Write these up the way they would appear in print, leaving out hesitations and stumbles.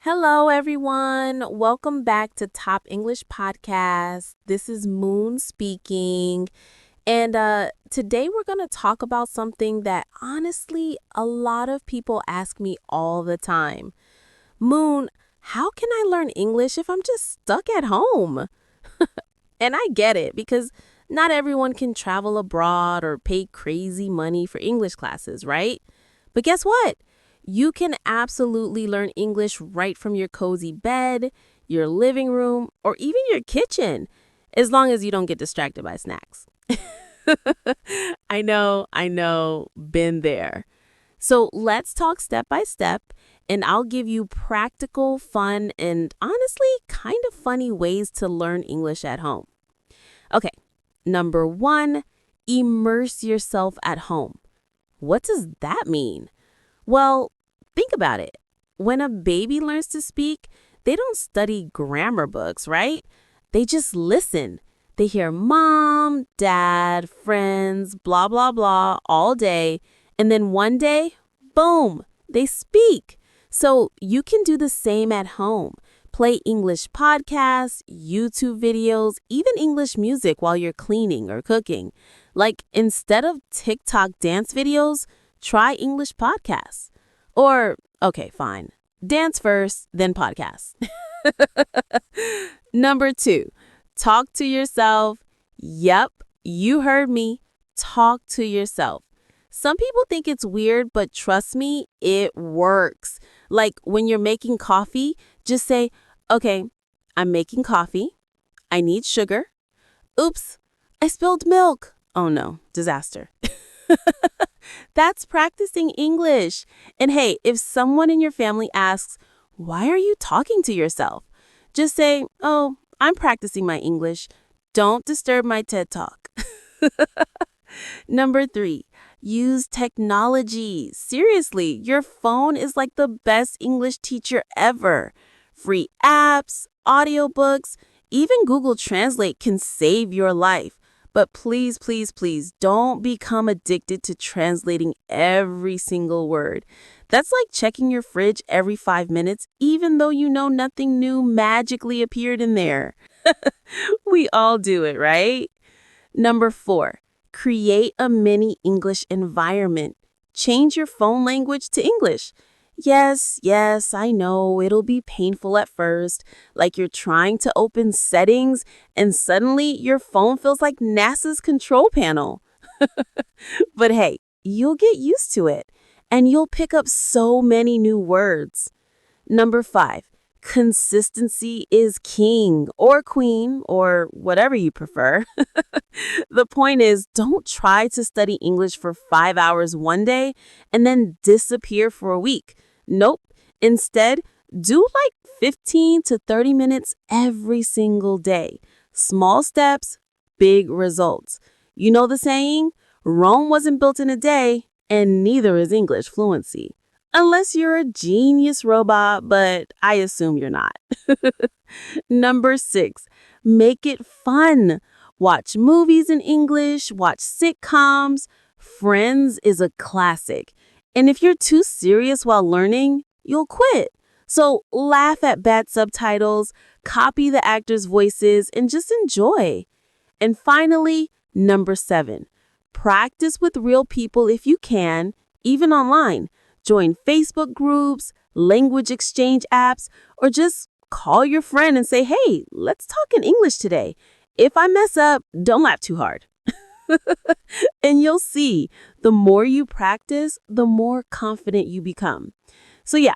Hello, everyone. Welcome back to Top English Podcast. This is Moon speaking. And today we're going to talk about something that honestly a lot of people ask me all the time. Moon, how can I learn English if I'm just stuck at home? And I get it because not everyone can travel abroad or pay crazy money for English classes, right? But guess what? You can absolutely learn English right from your cozy bed, your living room, or even your kitchen, as long as you don't get distracted by snacks. I know, been there. So let's talk step by step, and I'll give you practical, fun, and honestly, kind of funny ways to learn English at home. Okay, number one, immerse yourself at home. What does that mean? Well, think about it. When a baby learns to speak, they don't study grammar books, right? They just listen. They hear mom, dad, friends, blah, blah, blah all day. And then one day, boom, they speak. So you can do the same at home. Play English podcasts, YouTube videos, even English music while you're cleaning or cooking. Like instead of TikTok dance videos, try English podcasts. Or, okay, fine. Dance first, then podcast. Number two, talk to yourself. Yep, you heard me. Talk to yourself. Some people think it's weird, but trust me, it works. Like when you're making coffee, just say, okay, I'm making coffee. I need sugar. Oops, I spilled milk. Oh no, disaster. That's practicing English. And hey, if someone in your family asks, why are you talking to yourself? Just say, oh, I'm practicing my English. Don't disturb my TED Talk. Number three, use technology. Seriously, your phone is like the best English teacher ever. Free apps, audiobooks, even Google Translate can save your life. But please, please, please don't become addicted to translating every single word. That's like checking your fridge every 5 minutes, even though you know nothing new magically appeared in there. We all do it, right? Number four, create a mini English environment. Change your phone language to English. Yes, I know it'll be painful at first, like you're trying to open settings and suddenly your phone feels like NASA's control panel. But hey, you'll get used to it and you'll pick up so many new words. Number five, consistency is king or queen or whatever you prefer. The point is, don't try to study English for 5 hours one day and then disappear for a week. Nope. Instead, do like 15 to 30 minutes every single day. Small steps, big results. You know the saying? Rome wasn't built in a day, and neither is English fluency. Unless you're a genius robot, but I assume you're not. Number six, make it fun. Watch movies in English, watch sitcoms. Friends is a classic. And if you're too serious while learning, you'll quit. So laugh at bad subtitles, copy the actors' voices, and just enjoy. And finally, number seven, practice with real people if you can, even online. Join Facebook groups, language exchange apps, or just call your friend and say, hey, let's talk in English today. If I mess up, don't laugh too hard. And you'll see, the more you practice, the more confident you become. So yeah,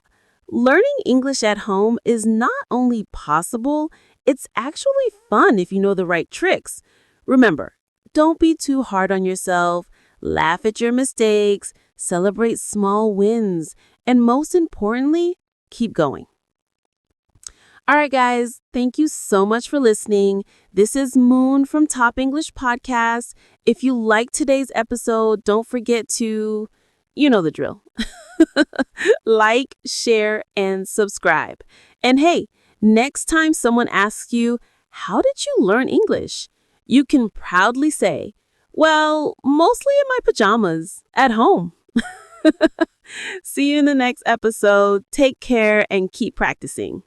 learning English at home is not only possible, it's actually fun if you know the right tricks. Remember, don't be too hard on yourself, laugh at your mistakes, celebrate small wins, and most importantly, keep going. All right, guys, thank you so much for listening. This is Moon from Top English Podcast. If you like today's episode, don't forget to, you know the drill. Like, share, and subscribe. And hey, next time someone asks you, how did you learn English? You can proudly say, well, mostly in my pajamas at home. See you in the next episode. Take care and keep practicing.